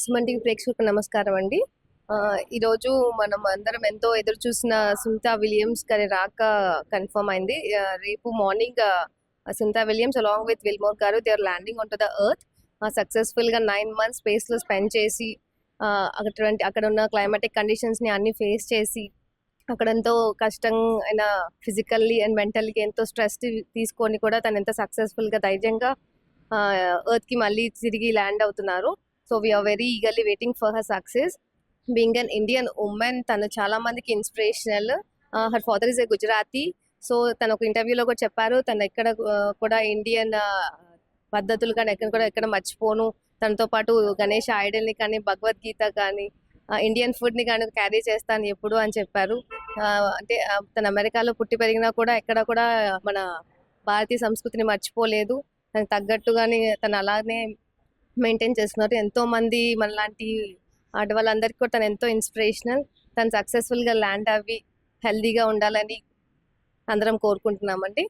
Suman TV ప్రేక్షకులకు నమస్కారం అండి. ఈరోజు మనం అందరం ఎంతో ఎదురు చూసిన సునీతా విలియమ్స్ గారి రాక కన్ఫర్మ్ అయింది. రేపు morning Sunita Williams along with Wilmore గారు they are landing on to the earth. సక్సెస్ఫుల్గా 9 months స్పేస్లో స్పెండ్ చేసి అక్కడ ఉన్న క్లైమాటిక్ కండిషన్స్ని అన్ని ఫేస్ చేసి అక్కడ ఎంతో కష్టం అయిన ఫిజికల్లీ అండ్ మెంటల్లీ ఎంతో స్ట్రెస్ తీసుకొని కూడా తను ఎంత సక్సెస్ఫుల్గా ధైర్యంగా ఎర్త్కి మళ్ళీ తిరిగి ల్యాండ్ అవుతున్నారు. So we are very eagerly waiting for her success. Being an Indian women తను చాలా మందికి inspirational. Her father is a Gujarati. So తను ఒక ఇంటర్వ్యూలో కూడా చెప్పారు, తను ఎక్కడ కూడా ఇండియన్ పద్ధతులు కానీ ఎక్కడ మర్చిపోను, తనతో పాటు గణేష్ ఐడల్ని కానీ భగవద్గీత కానీ ఇండియన్ ఫుడ్ని కానీ క్యారీ చేస్తాను ఎప్పుడు అని చెప్పారు. అంటే తను అమెరికాలో పుట్టి పెరిగినా కూడా ఎక్కడ కూడా మన భారతీయ సంస్కృతిని మర్చిపోలేదు. తనకు తగ్గట్టుగానే తను అలానే మెయింటైన్ చేస్తున్నారు. ఎంతో మంది మనలాంటి ఆడవాళ్ళందరికీ కూడా తను ఎంతో ఇన్స్పిరేషనల్. తను సక్సెస్ఫుల్గా ల్యాండ్ అవ్వి హెల్దీగా ఉండాలని అందరం కోరుకుంటున్నామండి.